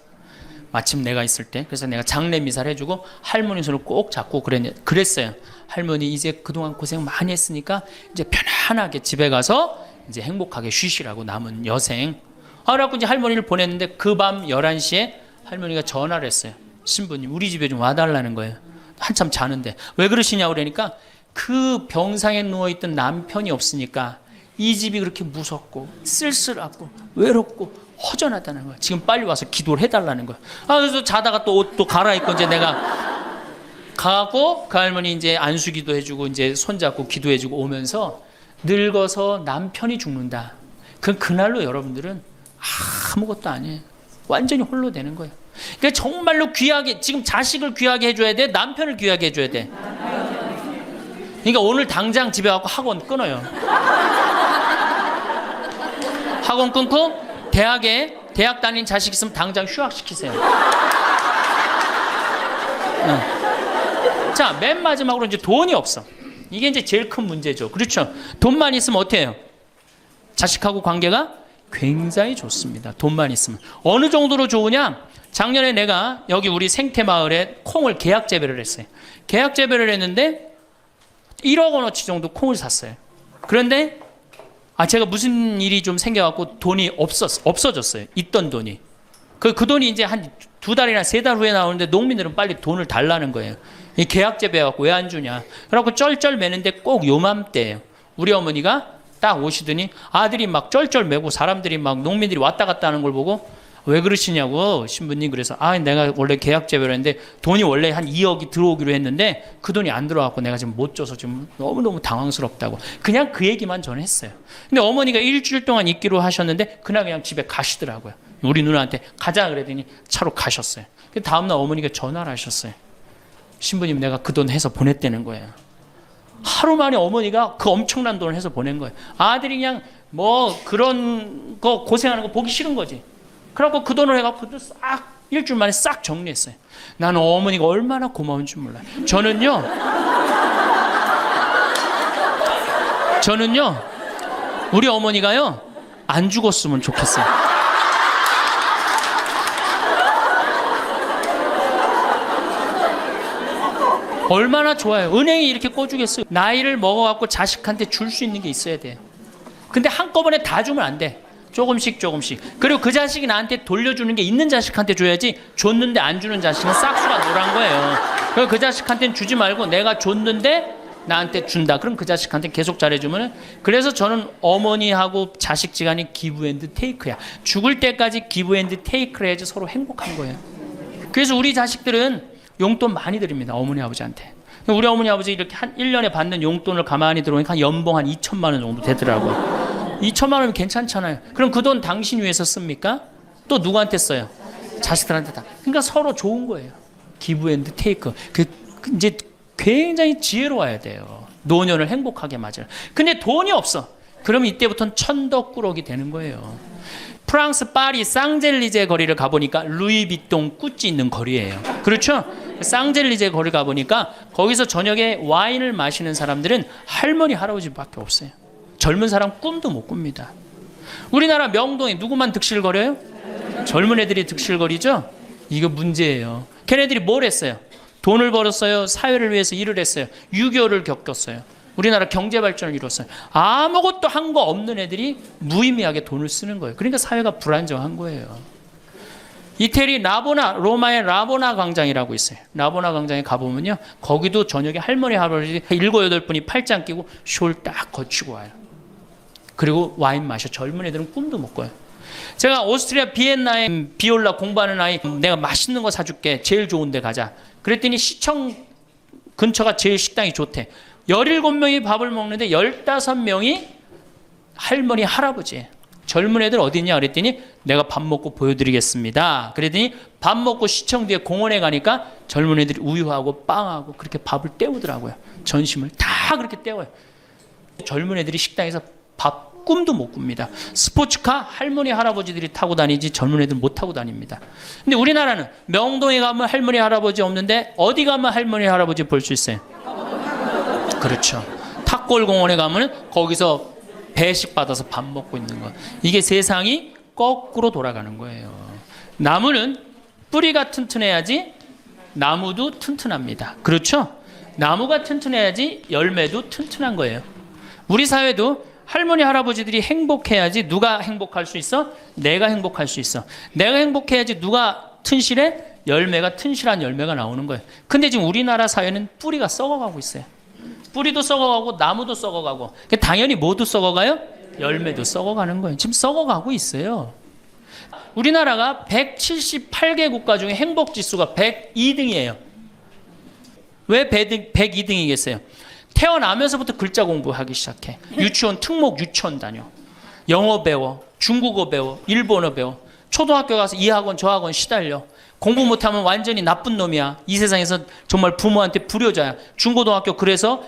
마침 내가 있을 때. 그래서 내가 장례 미사를 해주고 할머니 손을 꼭 잡고 그랬어요. 할머니 이제 그동안 고생 많이 했으니까 이제 편안하게 집에 가서 이제 행복하게 쉬시라고 남은 여생. 그래갖고 이제 할머니를 보냈는데 그 밤 11시에 할머니가 전화를 했어요. 신부님 우리 집에 좀 와달라는 거예요. 한참 자는데 왜 그러시냐고 그러니까 그 병상에 누워있던 남편이 없으니까 이 집이 그렇게 무섭고 쓸쓸하고 외롭고 허전하다는 거야. 지금 빨리 와서 기도를 해달라는 거야. 그래서 자다가 또 옷도 갈아입고 이제 내가 가고 그 할머니 이제 안수기도 해주고 이제 손잡고 기도해주고 오면서 늙어서 남편이 죽는다. 그날로 여러분들은 아무것도 아니에요. 완전히 홀로 되는 거예요. 그러니까 정말로 귀하게 지금 자식을 귀하게 해줘야 돼. 남편을 귀하게 해줘야 돼. 그러니까 오늘 당장 집에 가고 학원 끊어요. 학원 끊고 대학 다닌 자식 있으면 당장 휴학시키세요. 자, 맨 마지막으로 이제 돈이 없어. 이게 이제 제일 큰 문제죠. 그렇죠? 돈만 있으면 어때요? 자식하고 관계가 굉장히 좋습니다. 돈만 있으면. 어느 정도로 좋으냐? 작년에 내가 여기 우리 생태마을에 콩을 계약 재배를 했어요. 계약 재배를 했는데 1억 원어치 정도 콩을 샀어요. 그런데 제가 무슨 일이 좀 생겨갖고 돈이 없어졌어요. 있던 돈이. 그 돈이 이제 한 2달이나 3달 후에 나오는데 농민들은 빨리 돈을 달라는 거예요. 이 계약 재배해갖고 왜 안 주냐. 그래갖고 쩔쩔 매는데 꼭 요맘때예요. 우리 어머니가 딱 오시더니 아들이 막 쩔쩔 매고 사람들이 막 농민들이 왔다 갔다 하는 걸 보고 왜 그러시냐고 신부님. 그래서 내가 원래 계약 재배를 했는데 돈이 원래 한 2억이 들어오기로 했는데 그 돈이 안 들어왔고 내가 지금 못 줘서 지금 너무너무 당황스럽다고 그냥 그 얘기만 저는 했어요. 근데 어머니가 일주일 동안 있기로 하셨는데 그냥 집에 가시더라고요. 우리 누나한테 가자 그랬더니 차로 가셨어요. 다음날 어머니가 전화를 하셨어요. 신부님 내가 그 돈 해서 보냈다는 거예요. 하루 만에 어머니가 그 엄청난 돈을 해서 보낸 거예요. 아들이 그냥 뭐 그런 거 고생하는 거 보기 싫은 거지. 그래갖고 그 돈을 해갖고 싹 일주일 만에 싹 정리했어요. 나는 어머니가 얼마나 고마운 줄 몰라요. 저는요 우리 어머니가요 안 죽었으면 좋겠어요. 얼마나 좋아요. 은행이 이렇게 꿔주겠어요. 나이를 먹어갖고 자식한테 줄 수 있는 게 있어야 돼요. 근데 한꺼번에 다 주면 안 돼. 조금씩. 그리고 그 자식이 나한테 돌려주는 게 있는 자식한테 줘야지 줬는데 안 주는 자식은 싹수가 노란 거예요. 그래서 그 자식한테는 주지 말고 내가 줬는데 나한테 준다. 그럼 그 자식한테 계속 잘해주면. 그래서 저는 어머니하고 자식 지간이 기브 앤드 테이크야. 죽을 때까지 기브 앤드 테이크를 해야지 서로 행복한 거예요. 그래서 우리 자식들은 용돈 많이 드립니다. 어머니 아버지한테. 우리 어머니 아버지 이렇게 한 1년에 받는 용돈을 가만히 들어보니까 연봉 한 2천만 원 정도 되더라고요. 2천만 원이면 괜찮잖아요. 그럼 그 돈 당신 위해서 씁니까? 또 누구한테 써요? 자식들한테 다. 그러니까 서로 좋은 거예요. 기브 앤드 테이크. 이제 굉장히 지혜로워야 돼요. 노년을 행복하게 맞아요. 근데 돈이 없어. 그럼 이때부터는 천덕꾸러기 되는 거예요. 프랑스 파리 쌍젤리제 거리를 가보니까 루이비통 꾸찌 있는 거리예요. 그렇죠? 쌍젤리제 거리 가보니까 거기서 저녁에 와인을 마시는 사람들은 할머니 할아버지밖에 없어요. 젊은 사람 꿈도 못 꿉니다. 우리나라 명동에 누구만 득실거려요? 젊은 애들이 득실거리죠? 이거 문제예요. 걔네들이 뭘 했어요? 돈을 벌었어요. 사회를 위해서 일을 했어요. 6.25를 겪었어요. 우리나라 경제 발전을 이뤘어요. 아무것도 한 거 없는 애들이 무의미하게 돈을 쓰는 거예요. 그러니까 사회가 불안정한 거예요. 이태리 로마의 라보나 광장이라고 있어요. 라보나 광장에 가보면요. 거기도 저녁에 할머니 할아버지 7, 8분이 팔짱 끼고 숄 딱 거치고 와요. 그리고 와인 마셔. 젊은 애들은 꿈도 못 꿔요. 제가 오스트리아 비엔나에 비올라 공부하는 아이 내가 맛있는 거 사줄게. 제일 좋은 데 가자. 그랬더니 시청 근처가 제일 식당이 좋대. 17명이 밥을 먹는데 15명이 할머니 할아버지예요. 젊은 애들 어디 있냐 그랬더니 내가 밥 먹고 보여드리겠습니다. 그랬더니 밥 먹고 시청 뒤에 공원에 가니까 젊은 애들이 우유하고 빵하고 그렇게 밥을 때우더라고요. 전심을 다 그렇게 때워요. 젊은 애들이 식당에서 밥 꿈도 못 꿉니다. 스포츠카 할머니 할아버지들이 타고 다니지 젊은 애들 못 타고 다닙니다. 근데 우리나라는 명동에 가면 할머니 할아버지 없는데 어디 가면 할머니 할아버지 볼 수 있어요? 그렇죠. 탑골공원에 가면 거기서 배식 받아서 밥 먹고 있는 거. 이게 세상이 거꾸로 돌아가는 거예요. 나무는 뿌리가 튼튼해야지 나무도 튼튼합니다. 그렇죠? 나무가 튼튼해야지 열매도 튼튼한 거예요. 우리 사회도 할머니 할아버지들이 행복해야지 누가 행복할 수 있어? 내가 행복할 수 있어. 내가 행복해야지 누가 튼실해? 열매가 튼실한 열매가 나오는 거예요. 근데 지금 우리나라 사회는 뿌리가 썩어가고 있어요. 뿌리도 썩어가고 나무도 썩어가고 당연히 모두 썩어가요? 열매도 썩어가는 거예요. 지금 썩어가고 있어요. 우리나라가 178개 국가 중에 행복지수가 102등이에요. 왜 102등이겠어요? 태어나면서부터 글자 공부하기 시작해. 유치원 특목 유치원 다녀. 영어 배워. 중국어 배워. 일본어 배워. 초등학교 가서 이 학원 저 학원 시달려. 공부 못하면 완전히 나쁜 놈이야. 이 세상에서 정말 부모한테 불효자야. 중고등학교 그래서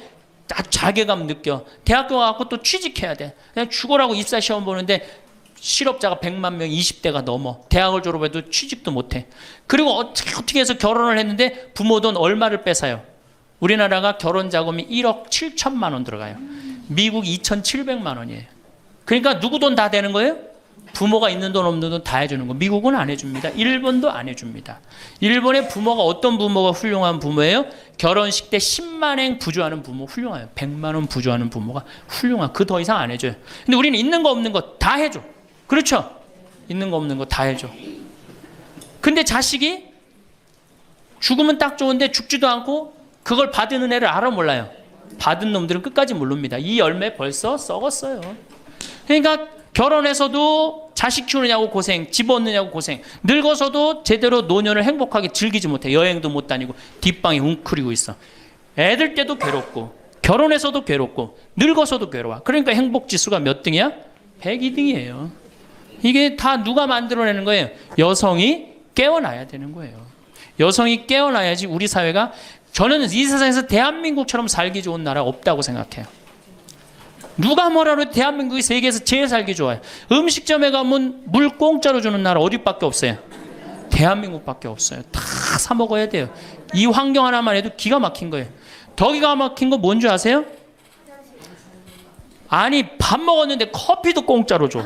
자괴감 느껴. 대학교 가서 또 취직해야 돼. 그냥 죽어라고 입사시험 보는데 실업자가 100만 명 20대가 넘어. 대학을 졸업해도 취직도 못해. 그리고 어떻게 해서 결혼을 했는데 부모 돈 얼마를 뺏어요? 우리나라가 결혼 자금이 1억 7천만 원 들어가요. 미국 2,700만 원이에요. 그러니까 누구 돈 다 되는 거예요? 부모가 있는 돈 없는 돈 다 해주는 거. 미국은 안 해줍니다. 일본도 안 해줍니다. 일본의 부모가 어떤 부모가 훌륭한 부모예요? 결혼식 때 10만엔 부조하는 부모 훌륭해요. 100만 원 부조하는 부모가 훌륭한. 그 더 이상 안 해줘요. 근데 우리는 있는 거 없는 거 다 해줘. 그렇죠? 있는 거 없는 거 다 해줘. 근데 자식이 죽으면 딱 좋은데 죽지도 않고 그걸 받은 은혜를 알아 몰라요. 받은 놈들은 끝까지 모릅니다. 이 열매 벌써 썩었어요. 그러니까 결혼해서도 자식 키우느냐고 고생, 집 얻느냐고 고생, 늙어서도 제대로 노년을 행복하게 즐기지 못해. 여행도 못 다니고 뒷방이 웅크리고 있어. 애들 때도 괴롭고 결혼해서도 괴롭고 늙어서도 괴로워. 그러니까 행복지수가 몇 등이야? 102등이에요. 이게 다 누가 만들어내는 거예요? 여성이 깨어나야 되는 거예요. 여성이 깨어나야지 우리 사회가, 저는 이 세상에서 대한민국처럼 살기 좋은 나라 없다고 생각해요. 누가 뭐라도 해도 대한민국이 세계에서 제일 살기 좋아요. 음식점에 가면 물 공짜로 주는 나라 어디밖에 없어요? 대한민국밖에 없어요. 다 사 먹어야 돼요. 이 환경 하나만 해도 기가 막힌 거예요. 더 기가 막힌 거 뭔지 아세요? 아니 밥 먹었는데 커피도 공짜로 줘.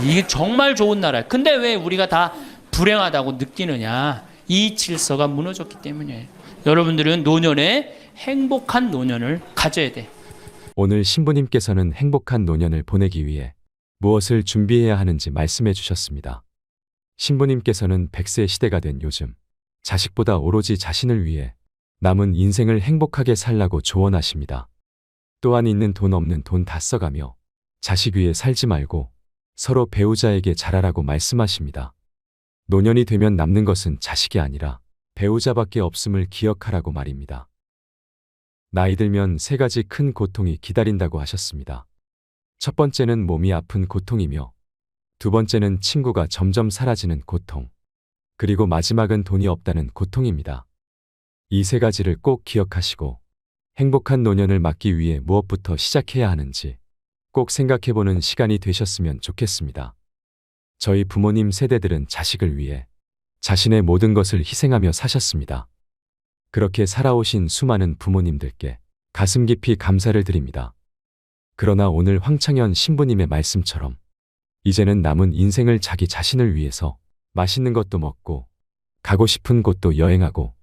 이게 정말 좋은 나라예요. 근데 왜 우리가 다 불행하다고 느끼느냐? 이 질서가 무너졌기 때문이에요. 여러분들은 노년에 행복한 노년을 가져야 돼. 오늘 신부님께서는 행복한 노년을 보내기 위해 무엇을 준비해야 하는지 말씀해 주셨습니다. 신부님께서는 100세 시대가 된 요즘 자식보다 오로지 자신을 위해 남은 인생을 행복하게 살라고 조언하십니다. 또한 있는 돈 없는 돈 다 써가며 자식 위해 살지 말고 서로 배우자에게 잘하라고 말씀하십니다. 노년이 되면 남는 것은 자식이 아니라 배우자밖에 없음을 기억하라고 말입니다. 나이 들면 3가지 큰 고통이 기다린다고 하셨습니다. 첫 번째는 몸이 아픈 고통이며, 두 번째는 친구가 점점 사라지는 고통, 그리고 마지막은 돈이 없다는 고통입니다. 이 3가지를 꼭 기억하시고 행복한 노년을 맞기 위해 무엇부터 시작해야 하는지 꼭 생각해보는 시간이 되셨으면 좋겠습니다. 저희 부모님 세대들은 자식을 위해 자신의 모든 것을 희생하며 사셨습니다. 그렇게 살아오신 수많은 부모님들께 가슴 깊이 감사를 드립니다. 그러나 오늘 황창현 신부님의 말씀처럼 이제는 남은 인생을 자기 자신을 위해서 맛있는 것도 먹고 가고 싶은 곳도 여행하고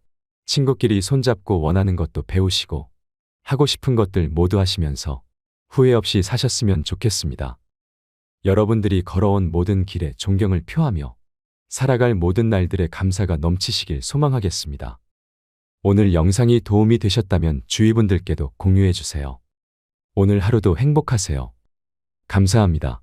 친구끼리 손잡고 원하는 것도 배우시고 하고 싶은 것들 모두 하시면서 후회 없이 사셨으면 좋겠습니다. 여러분들이 걸어온 모든 길에 존경을 표하며 살아갈 모든 날들의 감사가 넘치시길 소망하겠습니다. 오늘 영상이 도움이 되셨다면 주위 분들께도 공유해 주세요. 오늘 하루도 행복하세요. 감사합니다.